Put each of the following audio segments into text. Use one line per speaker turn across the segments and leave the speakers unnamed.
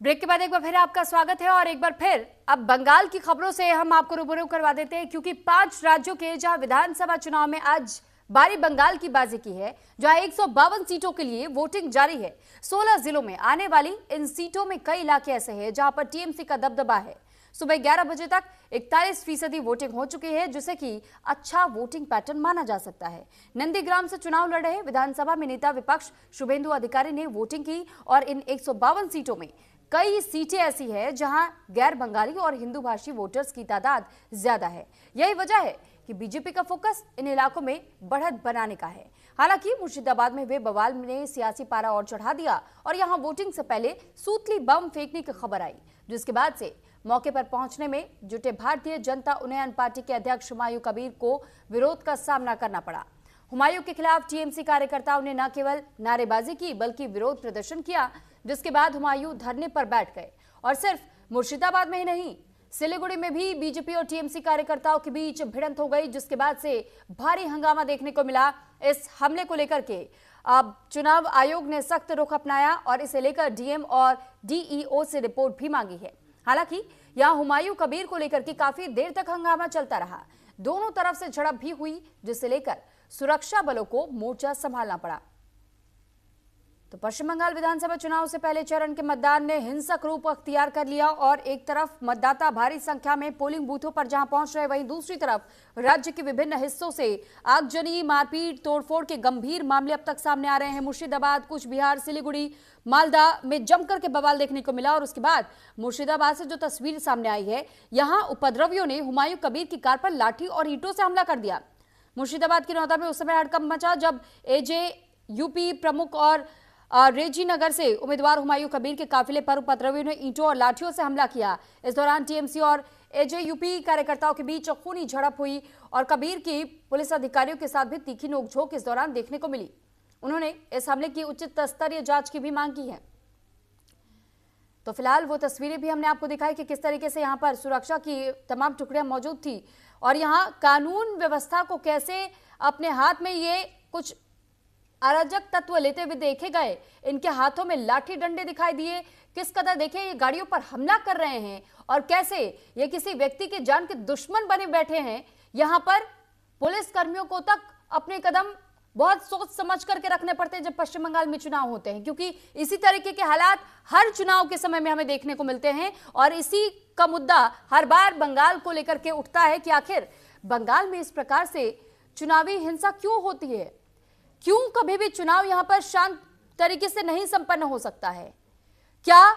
Break के बाद एक बार फिर आपका स्वागत है और एक बार फिर अब बंगाल की खबरों से हम आपको रूबरू करवा देते हैं, क्योंकि 5 राज्यों के जहां विधानसभा चुनाव में आज बारी बंगाल की बाजी की है, जहां 152 सीटों के लिए वोटिंग जारी है। 16 जिलों में आने वाली इन सीटों में कई इलाके ऐसे हैं जहां पर टीएमसी का दबदबा है। सुबह 11 बजे तक 41% वोटिंग हो चुकी है, जिसे कि अच्छा वोटिंग पैटर्न माना जा सकता है। नंदीग्राम से चुनाव लड़ रहे विधानसभा में नेता विपक्ष शुभेंदु अधिकारी ने वोटिंग की और इन 152 सीटों में कई सीटें ऐसी है जहां गैर बंगाली और हिंदू भाषी वोटर्स की तादाद ज्यादा है। यही वजह है कि बीजेपी का फोकस इन इलाकों में बढ़त बनाने का है। हालांकि मुर्शिदाबाद में हुए बवाल ने सियासी पारा और चढ़ा दिया और यहां वोटिंग से पहले सूतली बम फेंकने की खबर आई, जिसके बाद से मौके पर पहुंचने में जुटे भारतीय जनता उन्नयन पार्टी के अध्यक्ष हुमायूं कबीर को विरोध का सामना करना पड़ा। हुमायूं के खिलाफ टीएमसी कार्यकर्ताओं ने न केवल नारेबाजी की बल्कि विरोध प्रदर्शन किया, जिसके बाद हुमायूं धरने पर बैठ गए। और सिर्फ मुर्शिदाबाद में ही नहीं, सिलीगुड़ी में भी बीजेपी और टीएमसी कार्यकर्ताओं के बीच भिड़ंत हो गई, जिसके बाद से भारी हंगामा देखने को मिला। इस हमले को लेकर के अब चुनाव आयोग ने सख्त रुख अपनाया और इसे लेकर डीएम और डीईओ से रिपोर्ट भी मांगी है। हालांकि यहां हुमायूं कबीर को लेकर के काफी देर तक हंगामा चलता रहा। दोनों तरफ से झड़प भी हुई, जिसे लेकर सुरक्षा बलों को मोर्चा संभालना पड़ा। तो पश्चिम बंगाल विधानसभा चुनाव से पहले चरण के मतदान ने हिंसक रूप अख्तियार कर लिया और एक तरफ मतदाता भारी संख्या में पोलिंग बूथों पर जहां पहुंच रहे, वहीं दूसरी तरफ राज्य के विभिन्न हिस्सों से आगजनी, मारपीट, तोड़फोड़ के गंभीर मामले अब तक सामने आ रहे हैं। मुर्शिदाबाद, कुछ बिहार, सिलीगुड़ी, मालदा में जमकर के बवाल देखने को मिला और उसके बाद मुर्शिदाबाद से जो तस्वीर सामने आई है, यहां उपद्रवियों ने हुमायूं कबीर की कार पर लाठी और ईंटों से हमला कर दिया। मुर्शिदाबाद की नौदा में उस समय हड़कंप मचा जब एजेयूपी प्रमुख और रेजी नगर से उम्मीदवार हुमायूं कबीर के काफिले पर उपद्रवियों ने ईंटों और लाठियों से हमला किया। इस दौरान टीएमसी और एजेयूपी कार्यकर्ताओं के बीच खूनी झड़प हुई और कबीर की पुलिस अधिकारियों के साथ भी तीखी नोकझोंक इस दौरान देखने को मिली। उन्होंने इस हमले की उचित स्तरीय जांच की भी मांग की है। तो फिलहाल वो तस्वीरें भी हमने आपको दिखाई कि किस तरीके से यहाँ पर सुरक्षा की तमाम टुकड़ियां मौजूद थी और यहाँ कानून व्यवस्था को कैसे अपने हाथ में ये कुछ अराजक तत्व लेते हुए देखे गए। इनके हाथों में लाठी डंडे दिखाई दिए। किस कदर देखे ये गाड़ियों पर हमला कर रहे हैं और कैसे ये किसी व्यक्ति के जान के दुश्मन बने बैठे हैं। यहां पर पुलिस कर्मियों को तक अपने कदम बहुत सोच समझ करके रखने पड़ते हैं जब पश्चिम बंगाल में चुनाव होते हैं, क्योंकि इसी तरीके के हालात हर चुनाव के समय में हमें देखने को मिलते हैं और इसी का मुद्दा हर बार बंगाल को लेकर के उठता है कि आखिर बंगाल में इस प्रकार से चुनावी हिंसा क्यों होती है, क्यों कभी भी चुनाव यहां पर शांत तरीके से नहीं संपन्न हो सकता है। क्या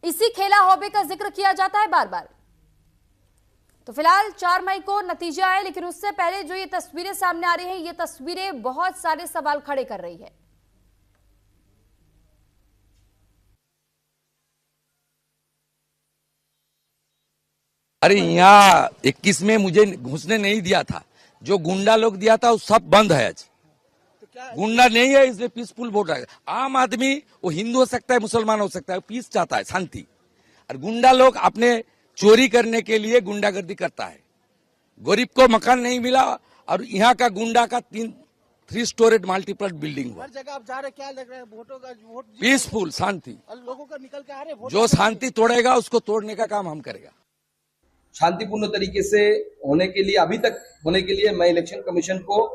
इसी खेला हॉबी का जिक्र किया जाता है बार बार। तो फिलहाल 4 मई को नतीजे आए, लेकिन उससे पहले जो ये तस्वीरें सामने आ रही हैं, ये तस्वीरें बहुत सारे सवाल खड़े कर रही है।
अरे यहाँ 21 में मुझे घुसने नहीं दिया था, जो गुंडा लोग दिया था वो सब बंद है। आज गुंडा नहीं है, इसलिए पीसफुल वोट आएगा। आम आदमी वो हिंदू हो सकता है, मुसलमान हो सकता है, पीस चाहता है, शांति। और गुंडा लोग अपने चोरी करने के लिए गुंडागर्दी करता है। गरीब को मकान नहीं मिला और यहाँ का गुंडा का 3 स्टोरेड मल्टीपल बिल्डिंग हुआ।
हर जगह आप जा रहे, क्या लग रहा है वोटों का वोट
पीसफुल शांति,
लोगों का निकल के आ रहे।
जो शांति तोड़ेगा उसको तोड़ने का काम हम करेगा।
शांतिपूर्ण तरीके से होने के लिए, अभी तक होने के लिए मैं इलेक्शन कमीशन को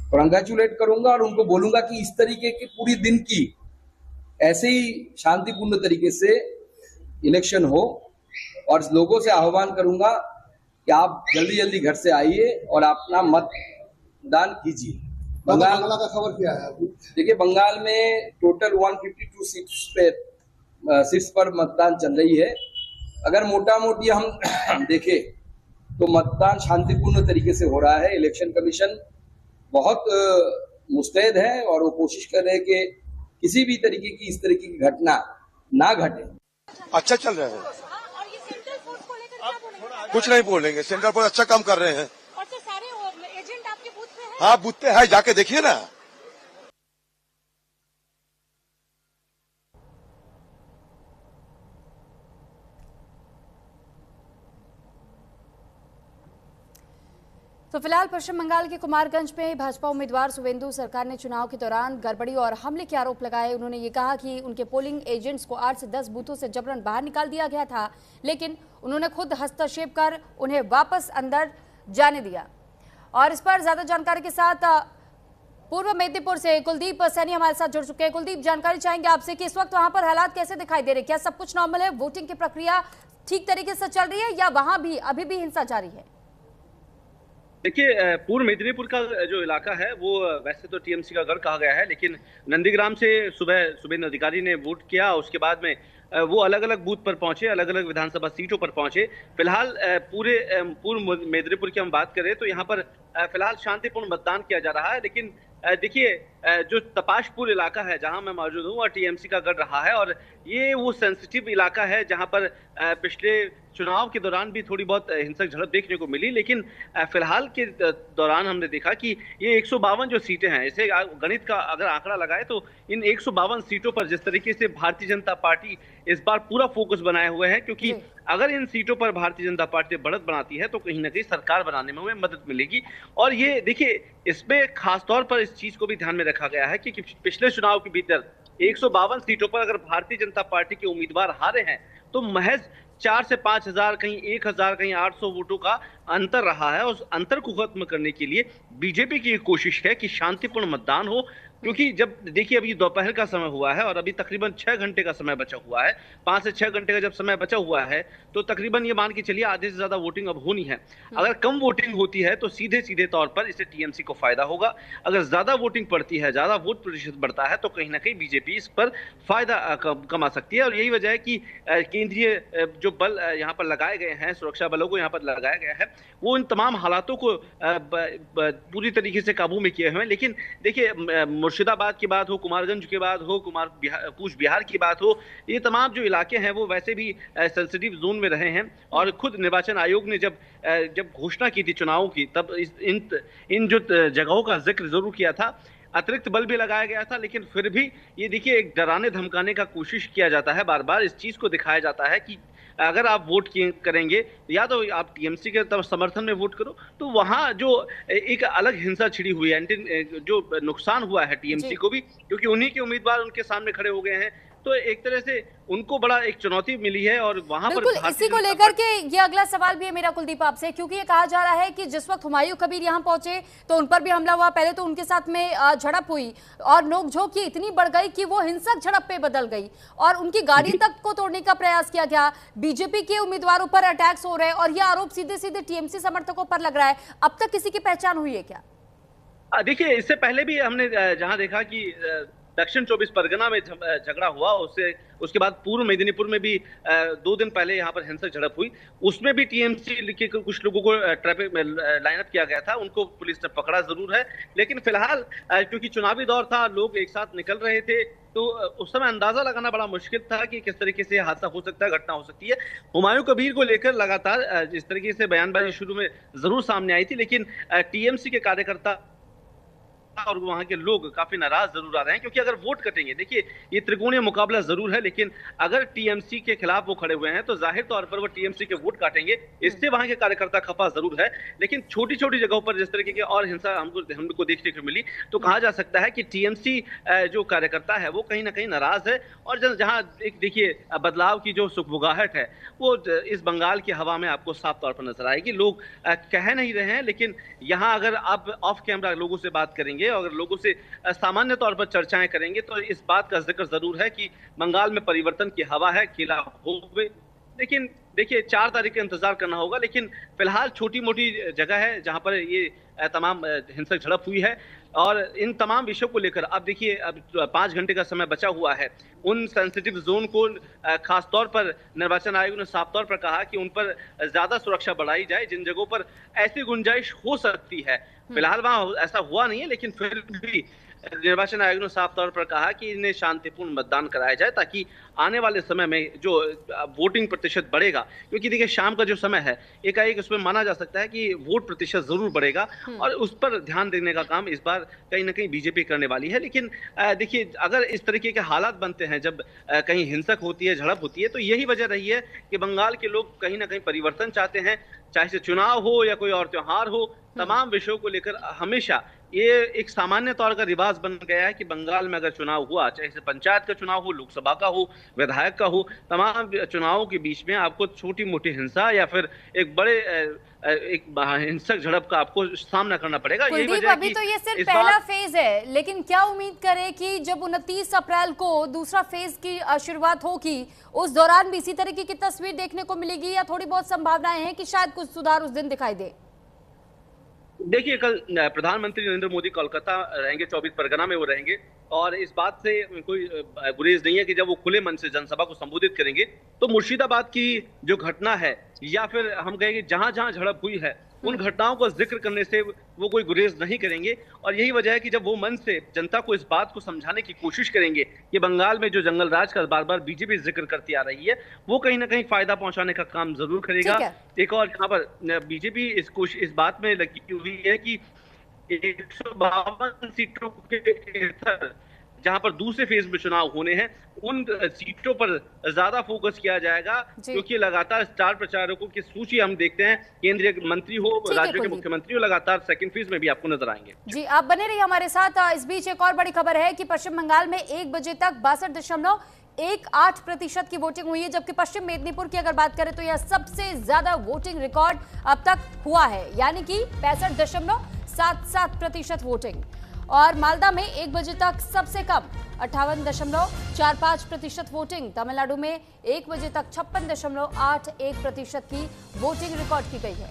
कंग्रेचुलेट करूंगा और उनको बोलूंगा कि इस तरीके की पूरी दिन की ऐसे ही शांतिपूर्ण तरीके से इलेक्शन हो और लोगों से आह्वान करूंगा कि आप जल्दी जल्दी घर से आइए और अपना मतदान कीजिए। बंगाल का खबर क्या है? देखिए, बंगाल में टोटल 152 सीट्स पर मतदान चल रही है। अगर मोटा मोटी हम देखें तो मतदान शांतिपूर्ण तरीके से हो रहा है। इलेक्शन कमीशन बहुत मुस्तैद है और वो कोशिश कर रहे हैं कि किसी भी तरीके की इस तरीके की घटना ना घटे।
अच्छा चल रहा है। कुछ नहीं बोलेंगे, सेंट्रल फोर्स अच्छा काम कर रहे हैं।
और तो सारे एजेंट आपके बूथ पे हैं?
हाँ, बूथ पे है, जाके देखिए ना।
तो तो फिलहाल पश्चिम बंगाल के कुमारगंज में भाजपा उम्मीदवार शुभेंदु सरकार ने चुनाव के दौरान गड़बड़ी और हमले के आरोप लगाए। उन्होंने ये कहा कि उनके पोलिंग एजेंट्स को 8 से 10 बूथों से जबरन बाहर निकाल दिया गया था, लेकिन उन्होंने खुद हस्तक्षेप कर उन्हें वापस अंदर जाने दिया। और इस पर ज्यादा जानकारी के साथ पूर्व मेदिनीपुर से कुलदीप सैनी हमारे साथ जुड़ चुके हैं। कुलदीप, जानकारी चाहेंगे आपसे कि इस वक्त वहां पर हालात कैसे दिखाई दे रहे हैं? क्या सब कुछ नॉर्मल है? वोटिंग की प्रक्रिया ठीक तरीके से चल रही है या वहां भी अभी भी हिंसा जारी है?
देखिए, पूर्व मेदिनीपुर का जो इलाका है वो वैसे तो टीएमसी का गढ़ कहा गया है, लेकिन नंदीग्राम से सुबह शुभेंदु अधिकारी ने वोट किया। उसके बाद में वो अलग अलग बूथ पर पहुंचे, अलग अलग विधानसभा सीटों पर पहुंचे। फिलहाल पूर्व मेदिनीपुर की हम बात करें तो यहाँ पर फिलहाल शांतिपूर्ण मतदान किया जा रहा है। लेकिन देखिए, जो तपाशपुर इलाका है जहां मैं मौजूद हूं और टीएमसी का गढ़ रहा है, और ये वो सेंसिटिव इलाका है जहां पर पिछले चुनाव के दौरान भी थोड़ी बहुत हिंसक झड़प देखने को मिली। लेकिन फिलहाल के दौरान हमने देखा कि ये 152 जो सीटें हैं, इसे गणित का अगर आंकड़ा लगाए तो इन 152 सीटों पर जिस तरीके से भारतीय जनता पार्टी इस बार पूरा फोकस बनाए हुए है, क्योंकि अगर इन सीटों पर भारतीय जनता पार्टी बढ़त बनाती है तो कहीं ना कहीं सरकार बनाने में हमें मदद मिलेगी। और ये देखिए, इसमें खासतौर पर इस चीज को भी ध्यान में रखा गया है कि पिछले चुनाव के भीतर 152 सीटों पर अगर भारतीय जनता पार्टी के उम्मीदवार हारे हैं तो महज 4 से 5 हजार, कहीं 1,000, कहीं 800 वोटों का अंतर रहा है। उस अंतर को खत्म करने के लिए बीजेपी की कोशिश है कि शांतिपूर्ण मतदान हो, क्योंकि जब देखिए अभी दोपहर का समय हुआ है और अभी तकरीबन 6 घंटे का समय बचा हुआ है। 5 से 6 घंटे का जब समय बचा हुआ है तो तकरीबन ये मान के चलिए आधे से ज्यादा वोटिंग अब होनी है। अगर कम वोटिंग होती है तो सीधे सीधे तौर पर इससे टीएमसी को फायदा होगा। अगर ज्यादा वोटिंग पड़ती है, ज्यादा वोट प्रतिशत बढ़ता है तो कहीं ना कहीं बीजेपी इस पर फायदा कमा सकती है। और यही वजह है कि केंद्रीय जो बल यहाँ पर लगाए गए हैं, सुरक्षा बलों को यहाँ पर लगाया गया है, वो इन तमाम हालातों को पूरी तरीके से काबू में किए हुए हैं। लेकिन देखिए, मुर्शिदाबाद की बात हो, कुमारगंज की बात हो, कूच बिहार की बात हो, ये तमाम जो इलाके हैं वो वैसे भी सेंसिटिव जोन में रहे हैं। और खुद निर्वाचन आयोग ने जब घोषणा की थी चुनाव की, तब इन जो जगहों का जिक्र जरूर किया था। अतिरिक्त बल भी लगाया गया था, लेकिन फिर भी ये देखिए, एक डराने धमकाने का कोशिश किया जाता है। बार बार इस चीज को दिखाया जाता है कि अगर आप वोट करेंगे या तो आप टीएमसी के समर्थन में वोट करो, तो वहां जो एक अलग हिंसा छिड़ी हुई है, जो नुकसान हुआ है टीएमसी को भी, क्योंकि उन्हीं के उम्मीदवार उनके सामने खड़े हो गए हैं, तो एक तरह से उनको बड़ा एक चुनौती मिली है। और वहां पर
इसी को लेकर के ये अगला सवाल भी है मेरा कुलदीप आपसे, क्योंकि ये कहा जा रहा है कि जिस वक्त हुमायूं कबीर यहाँ पहुंचे तो उन पर भी हमला हुआ। पहले तो उनके साथ में झड़प हुई और नोकझोंक इतनी बढ़ गई कि वो हिंसक झड़प पे बदल गई और उनकी गाड़ी तक को तोड़ने का प्रयास किया गया। बीजेपी के उम्मीदवारों पर अटैक्स हो रहे हैं और ये आरोप सीधे सीधे टीएमसी समर्थकों पर लग रहा है। अब तक किसी की पहचान हुई है क्या?
देखिए, इससे पहले भी हमने जहां देखा कि दक्षिण 24 परगना में झगड़ा हुआ, उसके बाद पूर्व मेदिनीपुर में भी 2 दिन पहले यहाँ पर हिंसक झड़प हुई। उसमें भी टीएमसी के कुछ लोगों को ट्रैफिक में लाइनअप किया गया था, उनको पुलिस ने पकड़ा जरूर है। लेकिन फिलहाल क्योंकि चुनावी दौर था, लोग एक साथ निकल रहे थे, तो उस समय अंदाजा लगाना बड़ा मुश्किल था कि किस तरीके से हादसा हो सकता है, घटना हो सकती है। हुमायूं कबीर को लेकर लगातार इस तरीके से बयानबाजी शुरू में जरूर सामने आई थी, लेकिन टीएमसी के कार्यकर्ता और वहां के लोग काफी नाराज जरूर आ रहे हैं, क्योंकि अगर वोट कटेंगे, देखिए ये त्रिकोणीय मुकाबला जरूर है, लेकिन अगर टीएमसी के खिलाफ वो खड़े हुए हैं तो जाहिर तौर पर वो टीएमसी के वोट काटेंगे। इससे वहां के कार्यकर्ता खफा जरूर है। लेकिन छोटी छोटी जगहों पर जिस तरीके की और हिंसा हमको देखने को मिली, तो कहा जा सकता है कि टीएमसी जो कार्यकर्ता है वो कहीं ना कहीं नाराज है। और जहां एक देखिए, बदलाव की जो सुखबुगाहट है वो इस बंगाल की हवा में आपको साफ तौर पर नजर आएगी। लोग कह नहीं रहे हैं, लेकिन यहाँ अगर आप ऑफ कैमरा लोगों से बात करेंगे, अगर लोगों से सामान्य तौर पर चर्चाएं करेंगे, तो इस बात का जिक्र जरूर है कि बंगाल में परिवर्तन की हवा है, खिला होवे। लेकिन देखिए, 4 तारीख का इंतजार करना होगा। लेकिन फिलहाल छोटी मोटी जगह है जहां पर ये तमाम हिंसक झड़प हुई है। और इन तमाम विषयों को लेकर अब देखिए, अब 5 घंटे का समय बचा हुआ है। उन सेंसिटिव जोन को खासतौर पर निर्वाचन आयोग ने साफ तौर पर कहा कि उन पर ज्यादा सुरक्षा बढ़ाई जाए, जिन जगहों पर ऐसी गुंजाइश हो सकती है। फिलहाल वहां ऐसा हुआ नहीं है, लेकिन फिर भी निर्वाचन आयोग ने साफ तौर पर कहा कि इन्हें शांतिपूर्ण मतदान कराया जाए, ताकि आने वाले समय में जो वोटिंग प्रतिशत बढ़ेगा, क्योंकि देखिए शाम का जो समय है, एकाएक उसमें माना जा सकता है कि वोट प्रतिशत जरूर बढ़ेगा, और उस पर ध्यान देने का काम इस बार कहीं ना कहीं बीजेपी करने वाली है। लेकिन देखिए, अगर इस तरीके के हालात बनते हैं, जब कहीं हिंसक होती है, झड़प होती है, तो यही वजह रही है कि बंगाल के लोग कहीं ना कहीं परिवर्तन चाहते हैं, चाहे से चुनाव हो या कोई और त्योहार हो, तमाम विषयों को लेकर हमेशा ये एक सामान्य तौर का रिवाज बन गया है कि बंगाल में अगर चुनाव हुआ, चाहे से पंचायत का चुनाव हो, लोकसभा का हो, विधायक का हो, तमाम चुनावों के बीच में आपको छोटी मोटी हिंसा या फिर एक बड़े एक हिंसक झड़प का आपको सामना करना पड़ेगा। यही
कुलदीप,
वजह है
अभी
कि
तो ये सिर्फ
इस
पहला
बार
फेज है, लेकिन क्या उम्मीद करें कि जब 29 अप्रैल को दूसरा फेज की शुरुआत होगी, उस दौरान भी इसी तरीके की तस्वीर देखने को मिलेगी, या थोड़ी बहुत संभावनाएं हैं कि शायद कुछ सुधार उस दिन दिखाई दे?
देखिए, कल प्रधानमंत्री नरेंद्र मोदी कोलकाता रहेंगे, 24 परगना में वो रहेंगे, और इस बात से कोई गुरेज नहीं है कि जब वो खुले मन से जनसभा को संबोधित करेंगे तो मुर्शिदाबाद की जो घटना है या फिर हम कहेंगे जहां जहां झड़प हुई है उन घटनाओं को जिक्र करने से वो कोई गुरेज नहीं करेंगे। और यही वजह है कि जब वो मन से जनता को इस बात को समझाने की कोशिश करेंगे कि बंगाल में जो जंगल राज का बार बार बीजेपी जिक्र करती आ रही है, वो कहीं ना कहीं फायदा पहुंचाने का काम जरूर करेगा। एक और यहाँ पर बीजेपी इस बात में लगी हुई है कि 152 सीटों के जहां पर दूसरे फेज में चुनाव होने हैं, उन सीटों पर ज्यादा फोकस किया जाएगा, क्योंकि लगातार स्टार प्रचारकों की सूची हम देखते हैं, केंद्रीय मंत्री हो, राज्यों के मुख्यमंत्री हो, लगातार सेकंड फेज में भी आपको नजर आएंगे।
जी, आप बने रहिए हमारे साथ। इस बीच एक और बड़ी खबर है कि पश्चिम बंगाल में 1 बजे तक 62.18% की वोटिंग हुई है, जबकि पश्चिम मेदिनीपुर की अगर बात करें तो यह सबसे ज्यादा वोटिंग रिकॉर्ड अब तक हुआ है, यानी कि 65.77% वोटिंग। और मालदा में 1 बजे तक सबसे कम 58.45% वोटिंग। तमिलनाडु में 1 बजे तक 56.81% की वोटिंग रिकॉर्ड की गई है।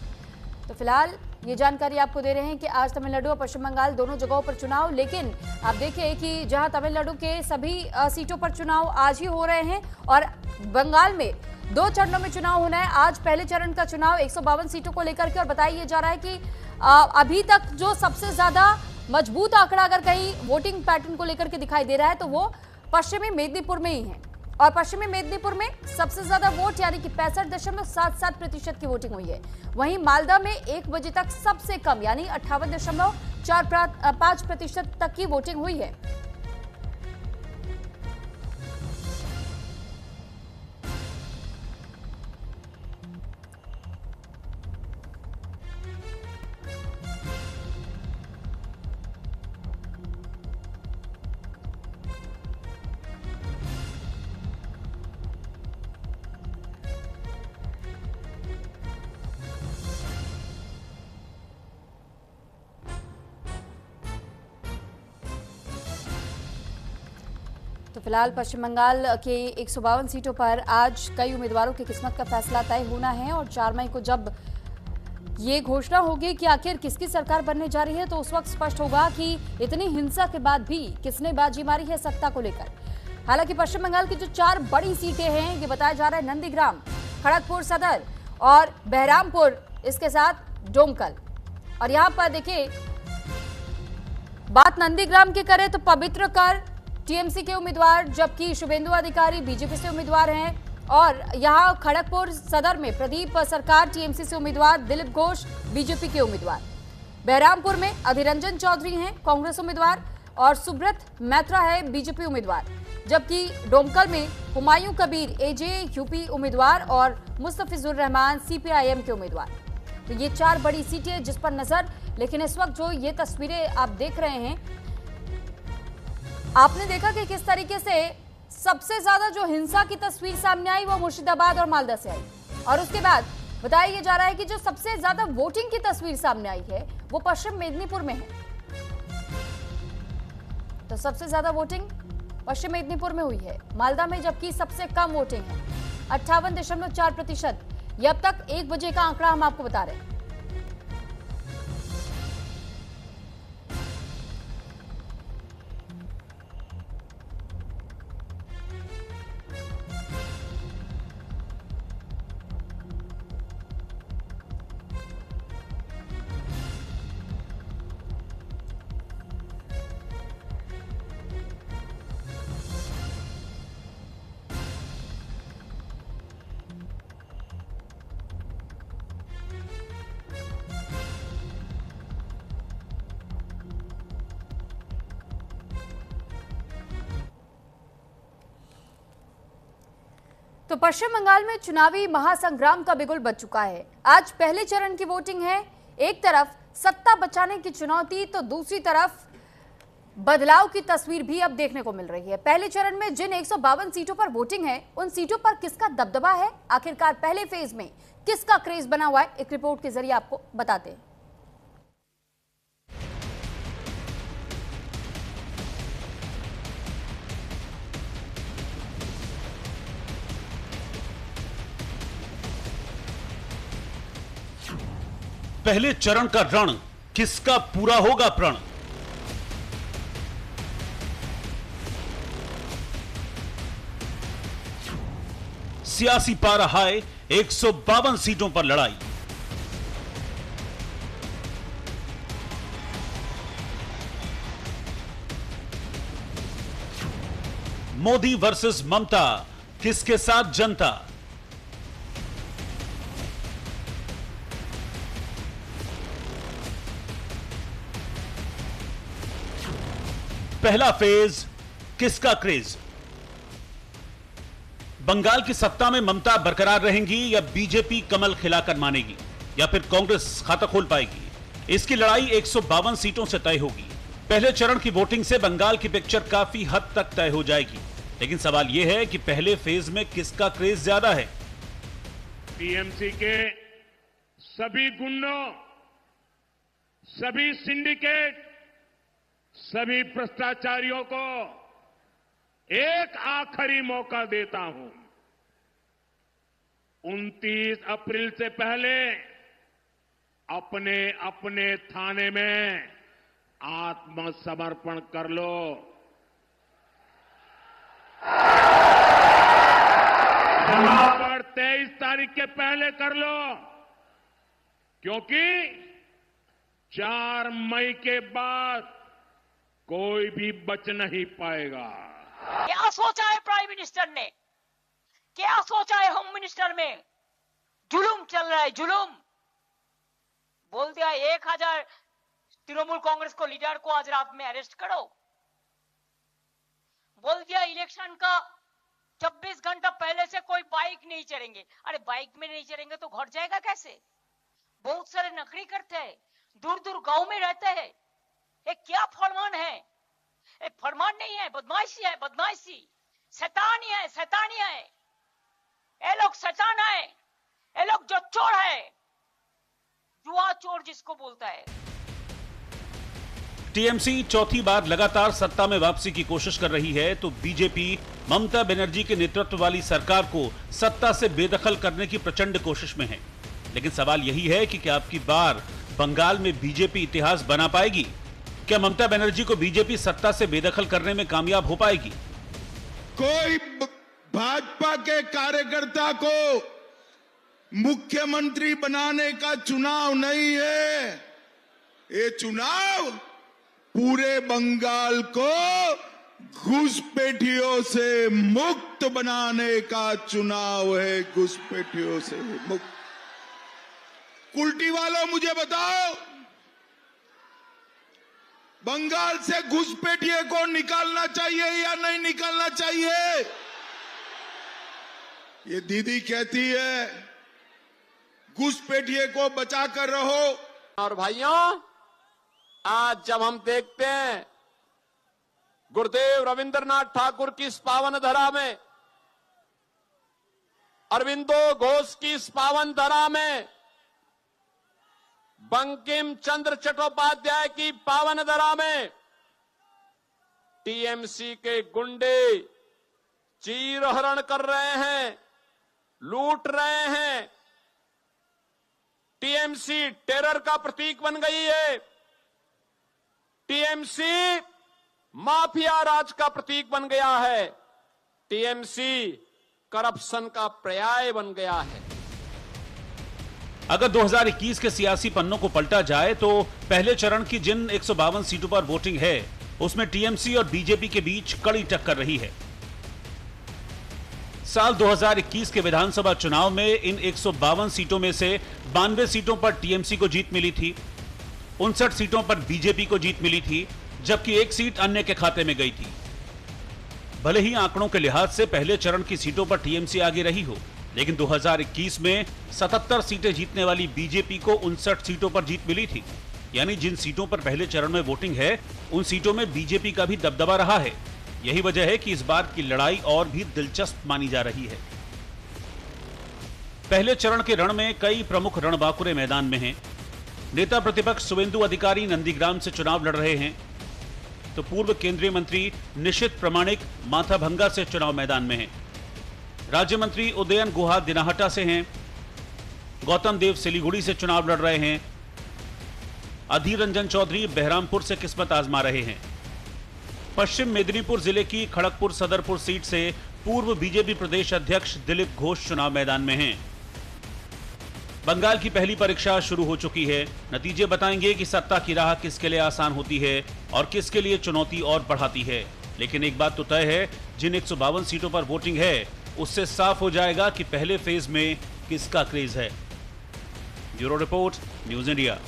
तो फिलहाल ये जानकारी आपको दे रहे हैं कि आज तमिलनाडु और पश्चिम बंगाल दोनों जगहों पर चुनाव, लेकिन आप देखिए कि जहां तमिलनाडु के सभी सीटों पर चुनाव आज ही हो रहे हैं और बंगाल में 2 चरणों में चुनाव होना है। आज पहले चरण का चुनाव 152 सीटों को लेकर के, और बताया जा रहा है कि अभी तक जो सबसे ज्यादा मजबूत आंकड़ा अगर कहीं वोटिंग पैटर्न को लेकर के दिखाई दे रहा है तो वो पश्चिमी मेदिनीपुर में ही है। और पश्चिमी मेदिनीपुर में सबसे ज्यादा वोट यानी कि 65.77% की वोटिंग हुई है। वहीं मालदा में 1 बजे तक सबसे कम यानी 58.45% तक की वोटिंग हुई है। तो फिलहाल पश्चिम बंगाल के 152 सीटों पर आज कई उम्मीदवारों की किस्मत का फैसला तय होना है, और 4 मई को जब ये घोषणा होगी कि आखिर किसकी सरकार बनने जा रही है तो उस वक्त स्पष्ट होगा कि इतनी हिंसा के बाद भी किसने बाजी मारी है सत्ता को लेकर। हालांकि पश्चिम बंगाल की जो 4 बड़ी सीटें हैं, ये बताया जा रहा है नंदीग्राम, खड़गपुर सदर और बहरामपुर, इसके साथ डोमकल। और यहाँ पर देखिए बात नंदीग्राम की करें तो पवित्र कर टीएमसी के उम्मीदवार, जबकि शुभेंदु अधिकारी बीजेपी से उम्मीदवार हैं। और यहां खड़गपुर सदर में प्रदीप सरकार टीएमसी से उम्मीदवार, दिलीप घोष बीजेपी के उम्मीदवार। बहरामपुर में अधिरंजन चौधरी हैं कांग्रेस उम्मीदवार और सुब्रत मैत्रा है बीजेपी उम्मीदवार, जबकि डोमकल में हुमायूं कबीर एजे यूपी उम्मीदवार और मुस्तफिजुर रहमान सीपीआईएम के उम्मीदवार। तो ये 4 बड़ी सीटें जिस पर नजर। लेकिन इस वक्त जो ये तस्वीरें आप देख रहे हैं, आपने देखा कि किस तरीके से सबसे ज्यादा जो हिंसा की तस्वीर सामने आई वो मुर्शिदाबाद और मालदा से आई, और उसके बाद बताया जा रहा है कि जो सबसे ज्यादा वोटिंग की तस्वीर सामने आई है वो पश्चिम मेदिनीपुर में है। तो सबसे ज्यादा वोटिंग पश्चिम मेदिनीपुर में हुई है, मालदा में जबकि सबसे कम वोटिंग है 58.4%। ये अब तक 1 बजे का आंकड़ा हम आपको बता रहे हैं। तो पश्चिम बंगाल में चुनावी महासंग्राम का बिगुल बज चुका है। आज पहले चरण की वोटिंग है। एक तरफ सत्ता बचाने की चुनौती, तो दूसरी तरफ बदलाव की तस्वीर भी अब देखने को मिल रही है। पहले चरण में जिन 152 सीटों पर वोटिंग है, उन सीटों पर किसका दबदबा है, आखिरकार पहले फेज में किसका क्रेज बना हुआ है, एक रिपोर्ट के जरिए आपको बताते हैं।
पहले चरण का रण, किसका पूरा होगा प्रण? सियासी पारा हाय, 152 सीटों पर लड़ाई। मोदी वर्सेस ममता, किसके साथ जनता? पहला फेज, किसका क्रेज? बंगाल की सत्ता में ममता बरकरार रहेंगी या बीजेपी कमल खिलाकर मानेगी, या फिर कांग्रेस खाता खोल पाएगी? इसकी लड़ाई 152 सीटों से तय होगी। पहले चरण की वोटिंग से बंगाल की पिक्चर काफी हद तक तय हो जाएगी, लेकिन सवाल यह है कि पहले फेज में किसका क्रेज ज्यादा है।
टीएमसी के सभी गुंडों, सभी सिंडिकेट, सभी भ्रष्टाचारियों को एक आखिरी मौका देता हूं। 29 अप्रैल से पहले अपने अपने थाने में आत्मसमर्पण कर लो। पर 23 तारीख के पहले कर लो, क्योंकि 4 मई के बाद कोई भी बच नहीं पाएगा।
क्या सोचा है प्राइम मिनिस्टर ने, क्या सोचा है होम मिनिस्टर में? जुलूम चल रहा है, जुलूम। बोल दिया 1000 तृणमूल कांग्रेस को लीडर को आज रात में अरेस्ट करो। बोल दिया इलेक्शन का 26 घंटा पहले से कोई बाइक नहीं चढ़ेंगे। अरे बाइक में नहीं चढ़ेंगे तो घट जाएगा कैसे? बहुत सारे नकली करते हैं, दूर दूर गांव में रहते हैं। ये क्या फरमान है? ये फरमान नहीं है, बदमाशी है, बदमाशी। शैतानी है, शैतानी है। ये लोग शैतान है, ये लोग जो चोर है, जुआ चोर जिसको बोलता है।
टीएमसी चौथी बार लगातार सत्ता में वापसी की कोशिश कर रही है, तो बीजेपी ममता बनर्जी के नेतृत्व वाली सरकार को सत्ता से बेदखल करने की प्रचंड कोशिश में है। लेकिन सवाल यही है कि क्या अब की बार बंगाल में बीजेपी इतिहास बना पाएगी? क्या ममता बनर्जी को बीजेपी सत्ता से बेदखल करने में कामयाब हो पाएगी?
कोई भाजपा के कार्यकर्ता को मुख्यमंत्री बनाने का चुनाव नहीं है। ये चुनाव पूरे बंगाल को घुसपैठियों से मुक्त बनाने का चुनाव है। घुसपैठियों से मुक्त। कुल्टी वालों मुझे बताओ, बंगाल से घुसपैठिए को निकालना चाहिए या नहीं निकालना चाहिए? ये दीदी कहती है घुसपैठिए को बचा कर रहो।
और भाइयों, आज जब हम देखते हैं गुरुदेव रविंद्रनाथ ठाकुर की इस पावन धरा में, अरविंदो घोष की इस पावन धरा में, बंकिम चंद्र चट्टोपाध्याय की पावन धरा में टीएमसी के गुंडे चीरहरण कर रहे हैं, लूट रहे हैं। टीएमसी टेरर का प्रतीक बन गई है। टीएमसी माफिया राज का प्रतीक बन गया है। टीएमसी करप्शन का पर्याय बन गया है।
अगर 2021 के सियासी पन्नों को पलटा जाए तो पहले चरण की जिन 152 सीटों पर वोटिंग है, उसमें टीएमसी और बीजेपी के बीच कड़ी टक्कर रही है। साल 2021 के विधानसभा चुनाव में इन 152 सीटों में से 92 सीटों पर टीएमसी को जीत मिली थी, 59 सीटों पर बीजेपी को जीत मिली थी, जबकि एक सीट अन्य के खाते में गई थी। भले ही आंकड़ों के लिहाज से पहले चरण की सीटों पर टीएमसी आगे रही हो, लेकिन 2021 में 77 सीटें जीतने वाली बीजेपी को 59 सीटों पर जीत मिली थी। यानी जिन सीटों पर पहले चरण में वोटिंग है उन सीटों में बीजेपी का भी दबदबा रहा है। यही वजह है कि इस बार की लड़ाई और भी दिलचस्प मानी जा रही है। पहले चरण के रण में कई प्रमुख रणबांकुरे मैदान में हैं। नेता प्रतिपक्ष शुवेंदु अधिकारी नंदीग्राम से चुनाव लड़ रहे हैं, तो पूर्व केंद्रीय मंत्री निशित प्रामाणिक माथाभंगा से चुनाव मैदान में हैं। राज्य मंत्री उदयन गुहा दिनाहटा से हैं। गौतम देव सिलीगुड़ी से चुनाव लड़ रहे हैं। अधीर रंजन चौधरी बहरामपुर से किस्मत आजमा रहे हैं। पश्चिम मेदिनीपुर जिले की खड़गपुर सदरपुर सीट से पूर्व बीजेपी प्रदेश अध्यक्ष दिलीप घोष चुनाव मैदान में हैं। बंगाल की पहली परीक्षा शुरू हो चुकी है। नतीजे बताएंगे कि सत्ता की राह किसके लिए आसान होती है और किसके लिए चुनौती और बढ़ाती है। लेकिन एक बात तो तय है, जिन 152 सीटों पर वोटिंग है उससे साफ हो जाएगा कि पहले फेज में किसका क्रेज है। Bureau report, news India.